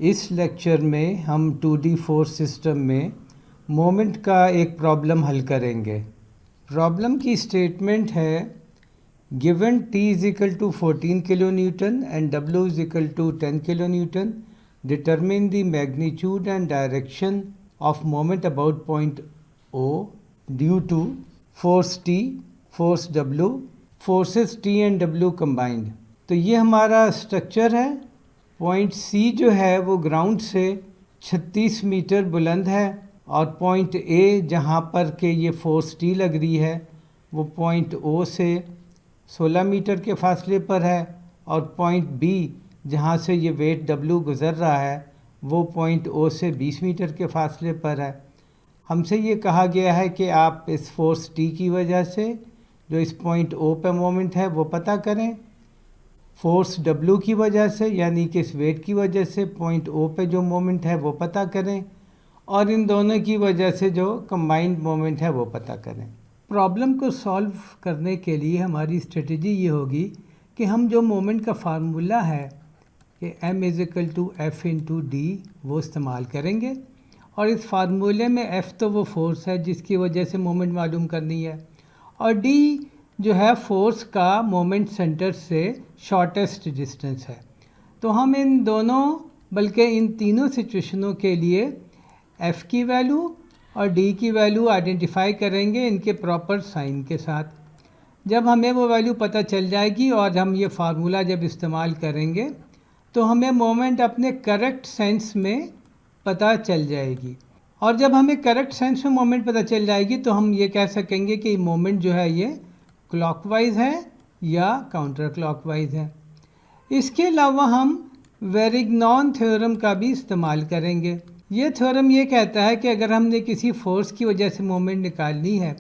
इस लेक्चर में हम 2D फोर्स सिस्टम में मोमेंट का एक प्रॉब्लम हल करेंगे। प्रॉब्लम की स्टेटमेंट है given T is equal to 14 kilonewton and W is equal to 10 kilonewton, determine the magnitude and direction of moment about point O due to force T, force W, forces T and W combined। तो ये हमारा structure है। Point C जो है वो ground से 36 metre बुलंद है और पॉइंट A जहाँ पर के ये फोर्स T लग रही है वो पॉइंट O से 16 मीटर के फासले पर है और पॉइंट B जहाँ से ये वेट W गुज़र रहा है वो पॉइंट O से 20 मीटर के फासले पर है। हमसे ये कहा गया है कि आप इस फोर्स T की वजह से जो इस पॉइंट O पे मोमेंट है वो पता करें, फोर्स W की वजह से यानी कि इस वेट की वजह से पॉइंट O पे जो मोमेंट है वो पता करें और इन दोनों की वजह से जो कंबाइंड मोमेंट है वो पता करें। प्रॉब्लम को सॉल्व करने के लिए हमारी स्ट्रेटजी ये होगी कि हम जो मोमेंट का फार्मूला है कि m is equal to F into D वो इस्तेमाल करेंगे और इस फार्मूले में f तो वो फोर्स है जिसकी वजह से मोमेंट मालूम करनी है और d जो है फोर्स का मोमेंट सेंटर से शॉर्टेस्ट डिस्टेंस है। तो हम इन दोनों बल्कि इन तीनों सिचुएशनों के लिए f की वैल्यू और d की वैल्यू आइडेंटिफाई करेंगे इनके प्रॉपर साइन के साथ। जब हमें वो वैल्यू पता चल जाएगी और हम ये फार्मूला जब इस्तेमाल करेंगे तो हमें मोमेंट अपने करेक्ट सेंस में पता चल जाएगी और जब हमें करेक्ट सेंस में मोमेंट पता चल जाएगी तो हम ये कह सकेंगे कि मोमेंट जो है ये क्लॉकवाइज है या काउंटर क्लॉकवाइज है। इसके अलावा हम वेरिग्नॉन थ्योरम का भी इस्तेमाल करेंगे। ये थ्योरम ये कहता है कि अगर हमने किसी फोर्स की वजह से मोमेंट निकालनी है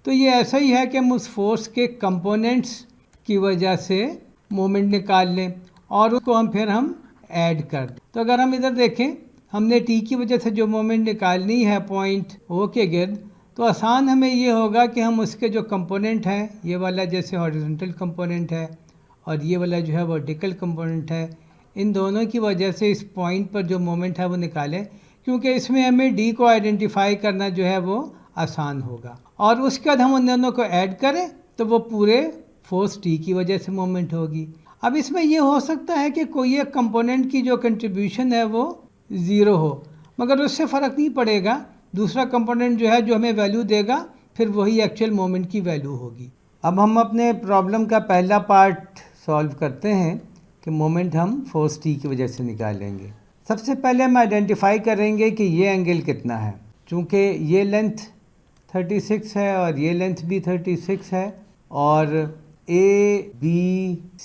तो ये ऐसा ही है कि हम उस फोर्स के कंपोनेंट्स की वजह से मोमेंट निकाल लें और उसको हम ऐड कर दें। तो अगर हम इधर देखें, हमने टी की वजह से जो मोमेंट निकालनी है पॉइंट ओ के गिर्द, तो आसान हमें ये होगा कि हम उसके जो कंपोनेंट हैं, ये वाला जैसे हॉरिजॉन्टल कंपोनेंट है और ये वाला जो है वर्टिकल कंपोनेंट है, इन दोनों की वजह से इस पॉइंट पर जो मोमेंट है वो निकालें, क्योंकि इसमें हमें डी को आइडेंटिफाई करना जो है वो आसान होगा और उसके बाद हम उन दोनों को ऐड करें तो वो पूरे फोर्स टी की वजह से मोमेंट होगी। अब इसमें ये हो सकता है कि कोई एक कंपोनेंट की जो कंट्रीब्यूशन है वो ज़ीरो हो, मगर उससे फ़र्क नहीं पड़ेगा, दूसरा कंपोनेंट जो है जो हमें वैल्यू देगा फिर वही एक्चुअल मोमेंट की वैल्यू होगी। अब हम अपने प्रॉब्लम का पहला पार्ट सॉल्व करते हैं कि मोमेंट हम फोर्स टी की वजह से निकालेंगे। सबसे पहले हम आइडेंटिफाई करेंगे कि ये एंगल कितना है। चूँकि ये लेंथ 36 है और ये लेंथ भी 36 है और ABC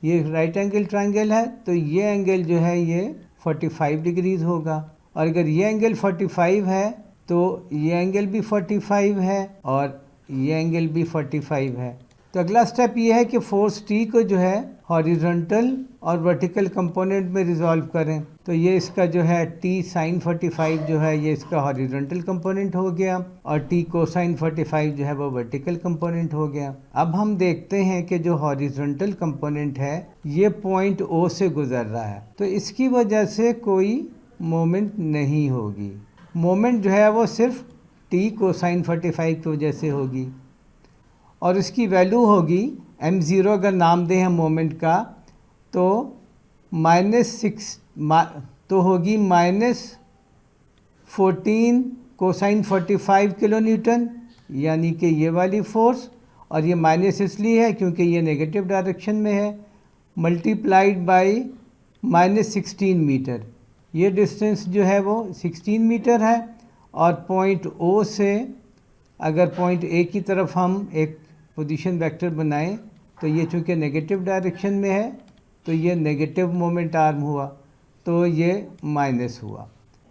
ये राइट एंगल ट्रायंगल है, तो ये एंगल जो है ये 45 डिग्रीज होगा और अगर ये एंगल 45 है तो ये एंगल भी 45 है और ये एंगल भी 45 है। तो अगला स्टेप ये है कि फोर्स टी को जो है हॉरिजॉन्टल और वर्टिकल कंपोनेंट में रिजॉल्व करें। तो ये इसका जो है टी साइन 45 जो है ये इसका हॉरिजॉन्टल कंपोनेंट हो गया और टी कोसाइन 45 जो है वो वर्टिकल कंपोनेंट हो गया। अब हम देखते हैं कि जो हॉरिजॉन्टल कंपोनेंट है ये पॉइंट ओ से गुजर रहा है, तो इसकी वजह से कोई मोमेंट नहीं होगी। मोमेंट जो है वो सिर्फ टी कोसाइन 45 की वजह से होगी और इसकी वैल्यू होगी m0। अगर नाम दें हम मोमेंट का तो -6 होगी -14 कोसाइन 45 किलो न्यूटन, यानी कि ये वाली फोर्स, और ये माइनस इसलिए है क्योंकि ये नेगेटिव डायरेक्शन में है, मल्टीप्लाइड बाई -16 मीटर। ये डिस्टेंस जो है वो 16 मीटर है और पॉइंट ओ से अगर पॉइंट ए की तरफ हम एक पोजीशन वेक्टर बनाएं तो ये चूँकि नेगेटिव डायरेक्शन में है तो ये नेगेटिव मोमेंट आर्म हुआ, तो ये माइनस हुआ।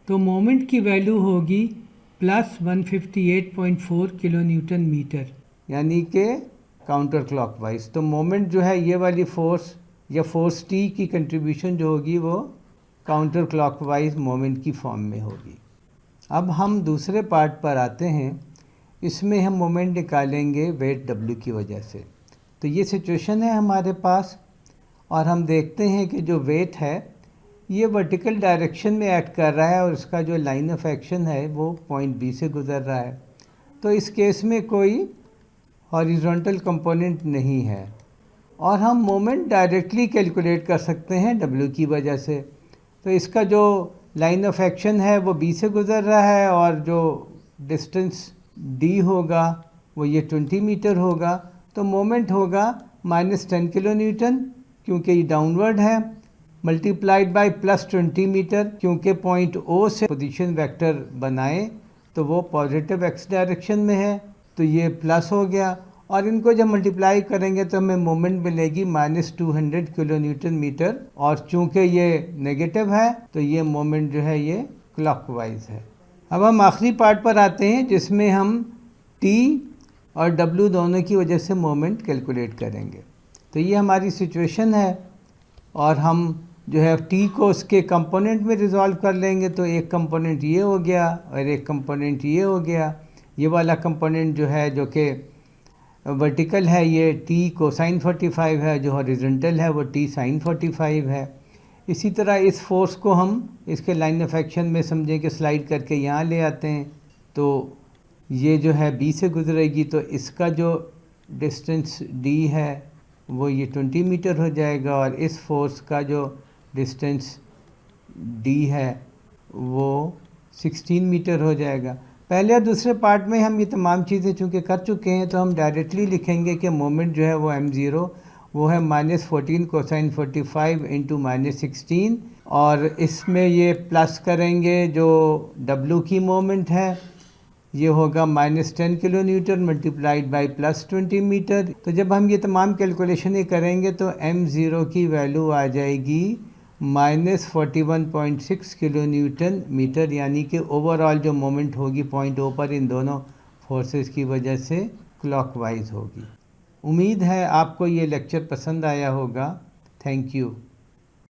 तो मोमेंट की वैल्यू होगी +158.4 किलो न्यूटन मीटर, यानी कि काउंटर क्लॉकवाइज। तो मोमेंट जो है ये वाली फोर्स या फोर्स टी की कंट्रीब्यूशन जो होगी वो काउंटर क्लॉकवाइज मोमेंट की फॉर्म में होगी। अब हम दूसरे पार्ट पर आते हैं। इसमें हम मोमेंट निकालेंगे वेट W की वजह से। तो ये सिचुएशन है हमारे पास और हम देखते हैं कि जो वेट है ये वर्टिकल डायरेक्शन में एक्ट कर रहा है और इसका जो लाइन ऑफ एक्शन है वो पॉइंट बी से गुजर रहा है। तो इस केस में कोई हॉरिजॉन्टल कंपोनेंट नहीं है और हम मोमेंट डायरेक्टली कैलकुलेट कर सकते हैं डब्ल्यू की वजह से। तो इसका जो लाइन ऑफ एक्शन है वो बी से गुजर रहा है और जो डिस्टेंस डी होगा वो ये 20 मीटर होगा। तो मोमेंट होगा -10 किलो न्यूटन क्योंकि ये डाउनवर्ड है, मल्टीप्लाइड बाय +20 मीटर क्योंकि पॉइंट ओ से पोजीशन वेक्टर बनाए तो वो पॉजिटिव एक्स डायरेक्शन में है, तो ये प्लस हो गया और इनको जब मल्टीप्लाई करेंगे तो हमें मोमेंट मिलेगी -200 किलो न्यूटन मीटर और चूंकि ये नेगेटिव है तो ये मोमेंट जो है ये क्लॉकवाइज है। अब हम आखिरी पार्ट पर आते हैं जिसमें हम टी और डब्ल्यू दोनों की वजह से मोमेंट कैलकुलेट करेंगे। तो ये हमारी सिचुएशन है और हम जो है टी को उसके कंपोनेंट में रिजॉल्व कर लेंगे। तो एक कंपोनेंट ये हो गया और एक कंपोनेंट ये हो गया। ये वाला कंपोनेंट जो है जो कि वर्टिकल है ये टी कोसाइन 45 है, जो हॉरिजॉन्टल है वो टी साइन 45 है। इसी तरह इस फोर्स को हम इसके लाइन ऑफ एक्शन में समझें कि स्लाइड करके यहाँ ले आते हैं तो ये जो है बी से गुजरेगी तो इसका जो डिस्टेंस डी है वो ये 20 मीटर हो जाएगा और इस फोर्स का जो डिस्टेंस डी है वो 16 मीटर हो जाएगा। पहले और दूसरे पार्ट में हम ये तमाम चीज़ें चूँकि कर चुके हैं तो हम डायरेक्टली लिखेंगे कि मोमेंट जो है वो m0 वो है -14 कोसाइन 45 इंटू -16 और इसमें ये प्लस करेंगे जो w की मोमेंट है ये होगा -10 kilo newton multiplied by +20 metre. तो जब हम ये तमाम कैलकुलेशन करेंगे तो m0 की वैल्यू आ जाएगी -41.6 किलो न्यूटन मीटर, यानी कि ओवरऑल जो मोमेंट होगी पॉइंट ओ पर इन दोनों फोर्सेस की वजह से क्लॉकवाइज होगी। उम्मीद है आपको ये लेक्चर पसंद आया होगा। Thank you.